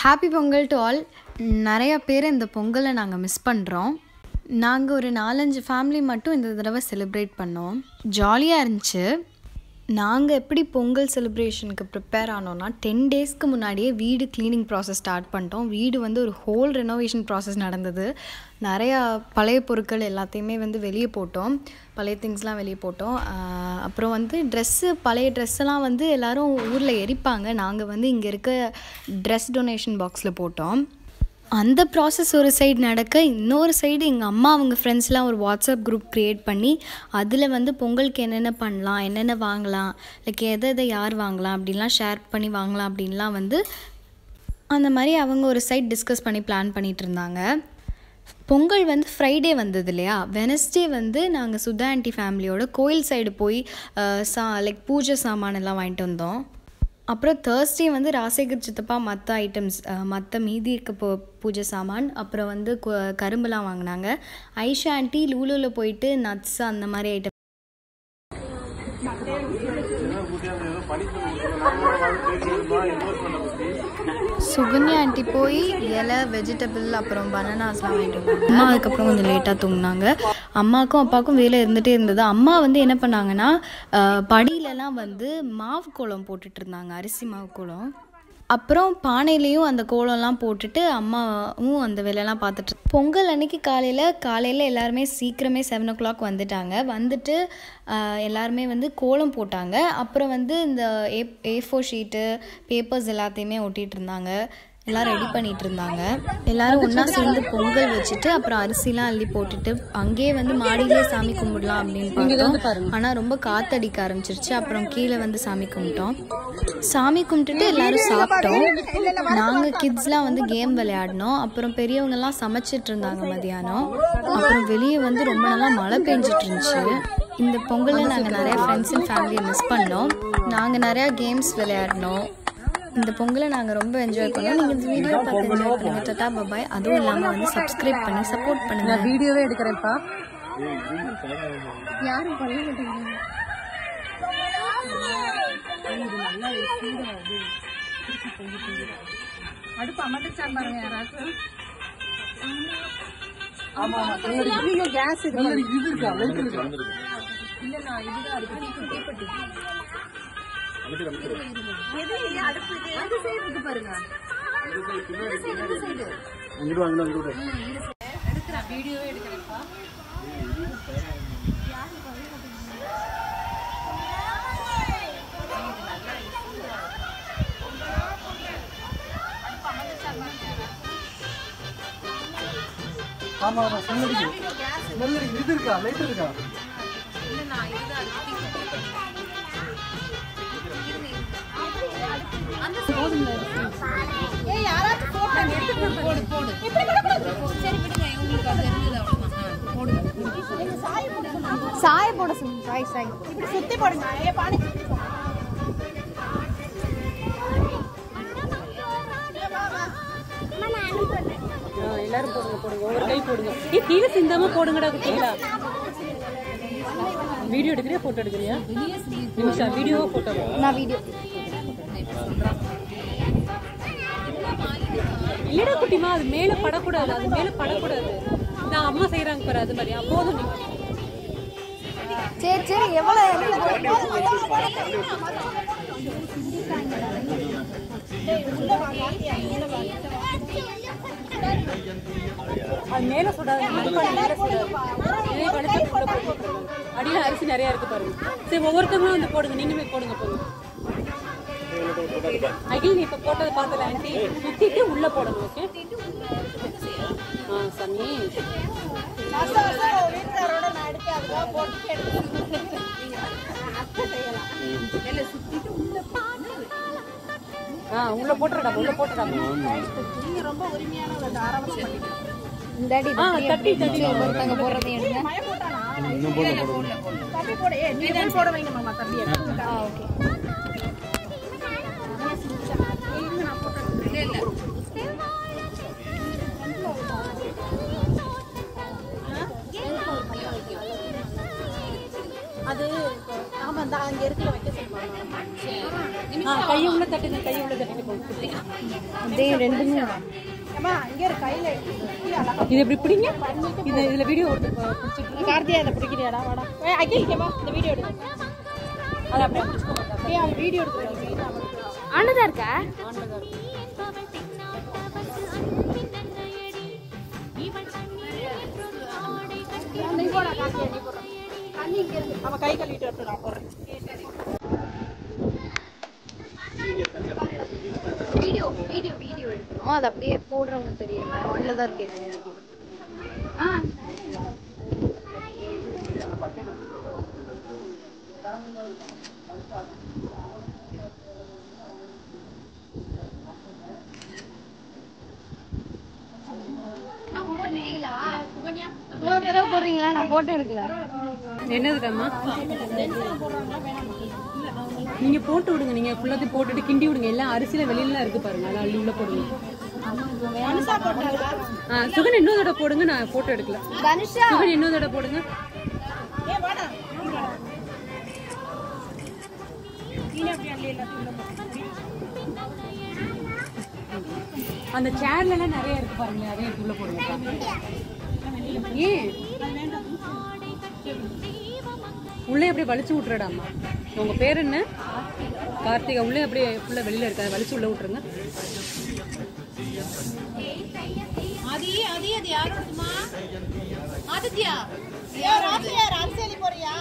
Happy Pongal to all. நிறையா பேர் இந்த பொங்கலை நாங்கள் மிஸ் பண்ணுறோம். நாங்கள் ஒரு 4-5 ஃபேமிலி மட்டும் இந்த தடவை செலிப்ரேட் பண்ணோம். ஜாலியாக இருந்துச்சு. நாங்கள் எப்படி பொங்கல் செலிப்ரேஷனுக்கு ப்ரிப்பேர் ஆனோன்னா 10 டேஸ்க்கு முன்னாடியே வீடு க்ளீனிங் ப்ராசஸ் ஸ்டார்ட் பண்ணிட்டோம். வீடு ஒரு ஹோல் ரெனோவேஷன் ப்ராசஸ் நடந்தது. நிறையா பழைய பொருட்கள் எல்லாத்தையுமே வெளியே போட்டோம். பழைய திங்ஸ்லாம் வெளியே போட்டோம். அப்புறம் பழைய ட்ரெஸ்ஸெல்லாம் எல்லோரும் ஊரில் எரிப்பாங்க. நாங்கள் இங்கே இருக்க ட்ரெஸ் டொனேஷன் பாக்ஸில் போட்டோம். அந்த ப்ராசஸ் ஒரு சைடு நடக்க, இன்னொரு சைடு எங்கள் அம்மா அவங்க ஃப்ரெண்ட்ஸ்லாம் ஒரு வாட்ஸ்அப் குரூப் க்ரியேட் பண்ணி அதில் பொங்கலுக்கு என்னென்ன பண்ணலாம், என்னென்ன வாங்கலாம், எதை யார் வாங்கலாம் அப்படின்லாம் ஷேர் பண்ணி வாங்கலாம் அப்படின்லாம் அந்த மாதிரி அவங்க ஒரு சைட் டிஸ்கஸ் பண்ணி பிளான் பண்ணிகிட்டு இருந்தாங்க. பொங்கல் ஃப்ரைடே வந்தது இல்லையா, வெனஸ்டே நாங்கள் சுதா ஆண்டி ஃபேமிலியோட கோயில் சைடு போய் பூஜை சாமானெல்லாம் வாங்கிட்டு வந்தோம். அப்புறம் தேர்ஸ்டே ராசேகர் சித்தப்பா மற்ற ஐட்டம்ஸ் மற்ற மீதி இருக்க பூஜை சாமான், அப்புறம் கரும்புலாம் வாங்கினாங்க. ஐஷா ஆண்டி லூலூவில் போயிட்டு நட்ஸ் அந்த மாதிரி ஐட்டம். சுகன்யா ஆண்டி போய் இலை, வெஜிடபிள், அப்புறம் பனானாஸ்லாம் வாங்கிட்டு வந்தாங்க. அம்மா அதுக்கப்புறம் கொஞ்சம் லேட்டாக தூங்கினாங்க. அம்மாவுக்கும் அப்பாவுக்கும் வேலை இருந்துகிட்டே இருந்தது. அம்மா என்ன பண்ணாங்கன்னா படியிலலாம் மாவு கோலம் போட்டுட்டு இருந்தாங்க, அரிசி மாவு கோலம். அப்புறம் பானையிலையும் அந்த கோலம்லாம் போட்டுட்டு அம்மாவும் அந்த வேலையெல்லாம் பார்த்துட்டு. பொங்கல் அன்னைக்கு காலையில் எல்லாருமே சீக்கிரமே 7 o'clock வந்துட்டு எல்லாருமே கோலம் போட்டாங்க. அப்புறம் இந்த A4 ஷீட்டு, பேப்பர்ஸ் எல்லாத்தையுமே ஒட்டிகிட்டு இருந்தாங்க. எல்லோரும் ரெடி பண்ணிகிட்டு இருந்தாங்க. எல்லோரும் ஒன்றா சேர்ந்து பொங்கல் வச்சுட்டு அப்புறம் அரிசிலாம் அள்ளி போட்டுட்டு அங்கேயே மாடியிலே சாமி கும்பிடலாம் அப்படின்னு பார்த்தோம். ஆனால் ரொம்ப காற்றடிக்க ஆரம்பிச்சிருச்சு. அப்புறம் கீழே சாமி கும்பிட்டோம். சாமி கும்பிட்டுட்டு எல்லோரும் சாப்பிட்டோம். நாங்கள் கிட்ஸ்லாம் கேம் விளையாடினோம். அப்புறம் பெரியவங்கெல்லாம் சமைச்சிட்டு இருந்தாங்க மதியானம். அப்புறம் வெளியே ரொம்ப நல்லா மழை பெஞ்சிட்டு இருந்துச்சு. இந்த பொங்கலில் நாங்கள் நிறையா ஃப்ரெண்ட்ஸ் அண்ட் ஃபேமிலியை மிஸ் பண்ணோம். நாங்கள் நிறையா கேம்ஸ் விளையாடினோம். இந்த பொங்கலை நாங்கள் ரொம்ப என்ஜாய் பண்ணோம். நீங்கள் இந்த வீடியோ பார்த்து என்ஜாய் பண்ணுங்க. டாடா பாய். அதுவும் இல்லாமல் சப்ஸ்கிரைப் பண்ணி சப்போர்ட் பண்ணுங்க. நான் வீடியோவே எடுக்கிறேன்ப்பா. யாரும் பண்ண மாட்டேங்கிறாங்க. அடுப்பு அமர்ந்துச்சா பாருங்க யாராச்சும். ஆமா கேஸ் இது இருக்கா? இல்லைண்ணா இதுதான் இருக்கு. வீடியோவே எடுக்கிறேன்ப்பா. ஆமா ஆமா இது இருக்கா? லைட் இருக்கா? இல்லைண்ணா இதுதான் இருக்கு. சாய போட சொல்லுங்க. சாய் இப்படி சுத்தி போடுங்க. எல்லாரும் போடுங்க. ஒரு கை போடுங்க. கீழே சிந்தாம போடுங்கடா குட்டிங்களா. வீடியோ எடுக்கிறியா போட்டோ எடுக்கிறியா? Nimisha video photo. நான் வீடியோ. இல்லடா குட்டிமா, அது மேல படக்கூடாது. நான் அம்மா செய்யறாங்க பாரு, அது மாதிரி போதும். சரி எவ்வளவு அது மேல சுடாது. அடியில அரிசி நிறைய இருக்கு பாருங்க. சரி ஒவ்வொருத்தவங்களும் போடுங்க. நீங்களுமே போடுங்க. அகில் நீ இப்ப போட்டதை பார்த்தல ஆண்டி, சுத்திட்டு உள்ள போடுங்க. ஓகே சாமி. உள்ள போட்டுறடா. நீங்க ரொம்ப உரிமையான ஆரம்பம் பண்ணிட்டு தட்டி ஒருத்தங்க போடுறதை எடுங்க. போட வைங்க மாமா தம்பி. ஓகே அது ஆமா இந்த அங்க இருக்குல வைக்க சொல்லுவாங்க. கை உள்ள தட்டுங்க, கை உள்ள தட்டுங்க போங்க. இதே ரெண்டுமே அம்மா இங்க இரு கையில இது எப்படி பிடிங்க? இதுல வீடியோ பிடிச்சிட்டு கார்த்தியா இத பிடிக்கிறியாடா வாடா. ஏய் அகில் கேமா இந்த வீடியோ எடு. அதை அப்படியே பிடிச்சிக்க மாட்டாங்க. ஏய் அவன் வீடியோ எடுத்துறாங்க. ஆனதா இருக்கா? நீ போடா கார்த்தியா நீ போடா. தண்ணி இங்க இருக்கு. அவன் கை கழுவிட்டு வரட்டும் நான் போறேன். வீடியோ எடுக்கணும். அது அப்படியே போடுறவங்க தெரியுமா? உள்ளதான் இருக்கு. போடுறீங்களா? நான் போட்டோ எடுக்கல. என்னதுக்காம்மா? நீங்க போட்டு விடுங்க, நீங்க ஃபுல்லாத்தையும் போட்டுட்டு கிண்டி விடுங்க. எல்லாம் அரிசியில வெளியில இருக்கு பாருங்க, அதை அள்ளி உள்ள போடுங்க. சுகன் இன்னொரு தடவை போடுங்க, நான் போட்டோ எடுக்கல. சுகன் இன்னொரு தடவை போடுங்க. அந்த சேர்ல எல்லாம் நிறைய இருக்கு பாருங்களேன், அதே எடுத்து உள்ள போடுங்க. ஏன் உள்ளே அப்படியே வலிச்சு விட்டுறடாமா? உங்க பேர் என்ன? கார்த்திகா. உள்ளே அப்படியே ஃபுல்லா வெளியில இருக்காது, வலிச்சு உள்ள விட்டுருங்க. அது யாரோடதுமா? ஆதித்யா யார் ராசியா போறியா?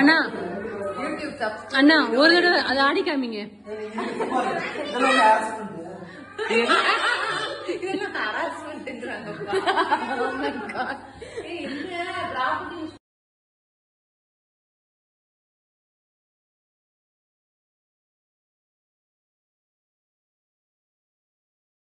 அண்ணா அண்ணா ஒரு தடவை அதை ஆடி காமிங்க.